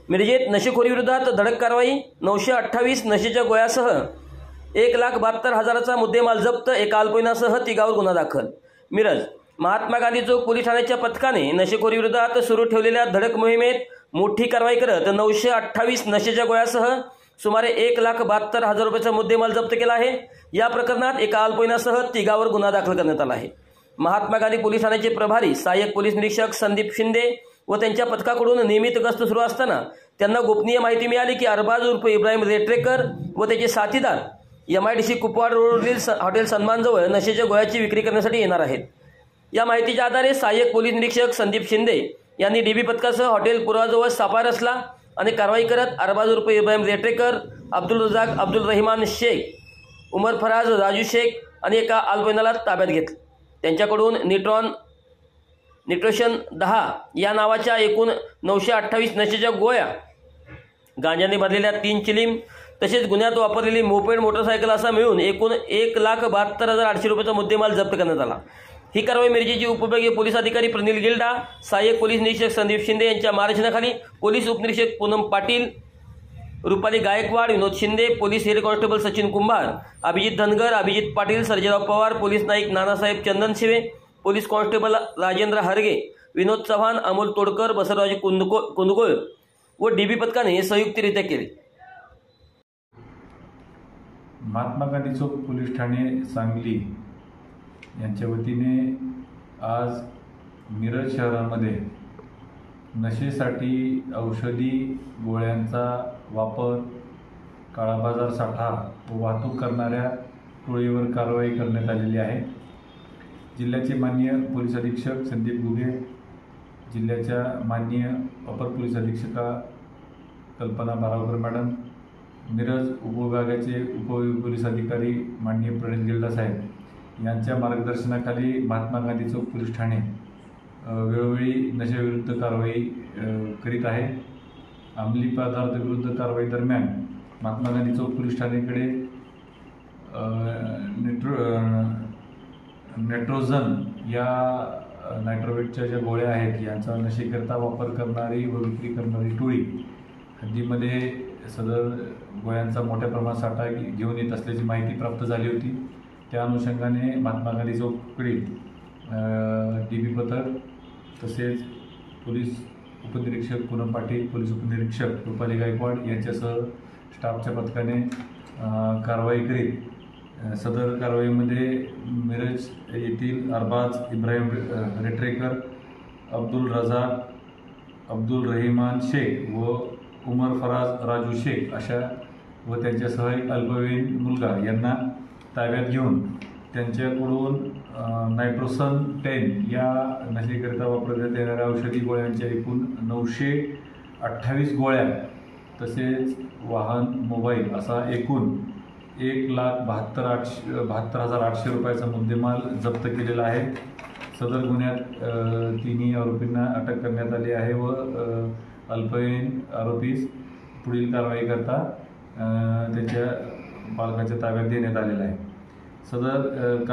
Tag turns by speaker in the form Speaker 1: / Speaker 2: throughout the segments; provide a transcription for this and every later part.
Speaker 1: मिरजेत नशेखोरी विरोधात धडक कारवाई। 928 नशेच्या गोळ्यासह 1,72,000चा मुद्देमाल जप्त। एका अल्पवयीनासह तिघावर गुन्हा दाखल। मिरज महात्मा गांधी चौक पोलीस ठाण्याच्या पथकाने नशेखोरी विरोधात सुरू ठेवलेल्या धडक मोहिमेत मोठी कारवाई करत 928 नशेच्या गोळ्यासह सुमारे 1,72,000 रुपयाचा मुद्देमाल जप्त केला आहे। या प्रकरणात एका अल्पवयीनासह तिघावर गुन्हा दाखल करण्यात आला आहे। महात्मा गांधी पोलीस ठाण्याचे प्रभारी सहाय्यक पोलीस निरीक्षक संदीप शिंदे व त्यांच्या पथकाकडून नियमित गस्त सुरू असताना त्यांना गोपनीय माहिती मिळाली की अरबाज उर्फ इब्राहिम रेट्रेकर व त्याचे साथीदार MIDC कुपवाड रोडवरील हॉटेल सन्मानजवळ नशेच्या गोळ्याची विक्री करण्यासाठी येणार आहेत। या माहितीच्या आधारे सहाय्यक पोलीस निरीक्षक संदीप शिंदे यांनी DB पथकासह हॉटेल पुराजवळ सापळा रचला आणि कारवाई करत अरबाज उर्फ इब्राहिम रेट्रेकर, अब्दुल रजाक अब्दुल रहमान शेख, उमर फराज राजू शेख आणि एका अल्पवयीनाला ताब्यात घेतले। त्यांच्याकडून निट्रोशन 10 या नावाच्या एकूण 928 नशेच्या गोळ्या, गांजाने भरलेल्या 3 चिलीम तसेच गुन्ह्यात वापरलेली मोपेड मोटरसायकल असा मिळून एकूण 1,72,800 रुपयाचा मुद्देमाल जप्त करण्यात आला। ही कारवाई मिरजेचे उपविभागीय पोलीस अधिकारी प्रनिल गिल्डा, सहाय्यक पोलीस निरीक्षक संदीप शिंदे यांच्या मार्गदर्शनाखाली पोलीस उपनिरीक्षक Poonam Patil, Rupali Gaikwad, Vinod Shinde, police head constable Sachin Kumbhar, Abhijit Dhangar, Abhijit Patil, Sarjerao Pawar, police Naik Nanasaheb Chandan Shive, police constable Rajendra Harge, Vinod Chavan, Amol Todkar, Basavaraj Kundgol व DB पथकाने संयुक्तरित्या केले।
Speaker 2: महात्मा गांधी चौक पोलीस ठाणे सांगली यांच्या वतीने आज मिरज शहरामध्ये नशेसाठी औषधी गोळ्यांचा वापर, काळा बाजार साठा व वाहतूक करणाऱ्या टोळीवर कारवाई करण्यात आलेली आहे। जिल्ह्याचे माननीय पोलीस अधीक्षक संदीप गुगे, जिल्ह्याच्या माननीय अपर पोलीस अधीक्षका कल्पना बारावकर मॅडम, मिरज उपविभागाचे उपपोलीस अधिकारी माननीय प्रणित गिल्डा साहेब यांच्या मार्गदर्शनाखाली महात्मा गांधी चौक पोलीस ठाणे वेळोवेळी नशेविरुद्ध कारवाई करीत आहे। अंमली पदार्थ विरुद्ध कारवाई दरम्यान महात्मा गांधी चौक पोलीस ठाणेकडे नेट्रोझन या नायट्रोवेटच्या ज्या गोळ्या आहेत यांचा नशेकरता वापर करणारी व विक्री करणारी टोळी हद्दीमध्ये सदर गोळ्यांचा मोठ्या प्रमाणात साठा घेऊन येत असल्याची माहिती प्राप्त झाली होती। त्या अनुषंगाने महात्मा गांधी चौककडील DB पथक तसेच पोलीस उपनिरीक्षक पूनम पाटील, पोलीस उपनिरीक्षक रुपाली गायकवाड यांच्यासह स्टाफच्या पथकाने कारवाई करीत सदर कारवाईमध्ये मिरज येथील अरबाज इब्राहिम रेट्रेकर, अब्दुल रजाक अब्दुल रहमान शेख व उमर फराज राजू शेख अशा व त्यांच्यासह एक अल्पवयीन मुलगा यांना ताब्यात घेऊन त्यांच्याकडून नायट्रोसन 10 या नशेकरिता वापरण्यात येणाऱ्या औषधी गोळ्यांच्या एकूण 928 गोळ्या तसेच वाहन, मोबाईल असा एकूण 1,72,800 रुपयाचा मुद्देमाल जप्त केलेला आहे। सदर गुन्ह्यात तिन्ही आरोपींना अटक करण्यात आली आहे व अल्पवयीन आरोपीस पुढील कारवाई करता त्याच्या पालकाच्या ताब्यात देण्यात आलेला आहे। सदर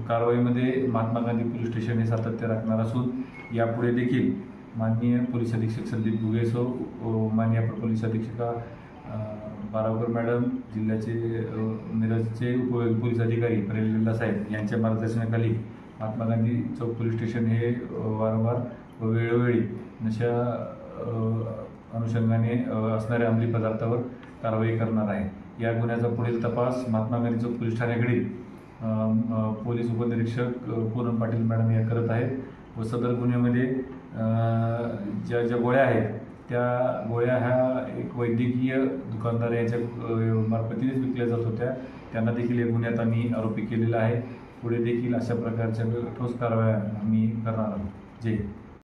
Speaker 2: कारवाईमध्ये महात्मा गांधी पोलीस स्टेशन हे सातत्य राखणार असून यापुढे देखील माननीय पोलीस अधीक्षक संदीप गुगेसो, माननीय अपर पोलीस अधीक्षका बारावकर मॅडम, जिल्ह्याचे मिरजचे उपपोलीस अधिकारी प्रनिल गिल्डा साहेब यांच्या मार्गदर्शनाखाली महात्मा गांधी चौक पोलीस स्टेशन हे वारंवार व वेळोवेळी नशा अनुषंगाने असणाऱ्या अंमली पदार्थावर कारवाई करणार आहे। या गुन्ह्याचा पुढील तपास महात्मा गांधी चौक पोलीस ठाण्याकडील पोलीस उपनिरीक्षक पूनम पाटील मॅडम या करत आहेत व सदर गुन्ह्यामध्ये ज्या गोळ्या आहेत त्या गोळ्या ह्या एक वैद्यकीय दुकानदार यांच्या मार्फतीनेच विकल्या जात होत्या। त्यांना देखील या गुन्ह्यात आम्ही आरोपी केलेला आहे। पुढे देखील अशा प्रकारच्या ठोस कारवाया आम्ही करणार आहोत। जय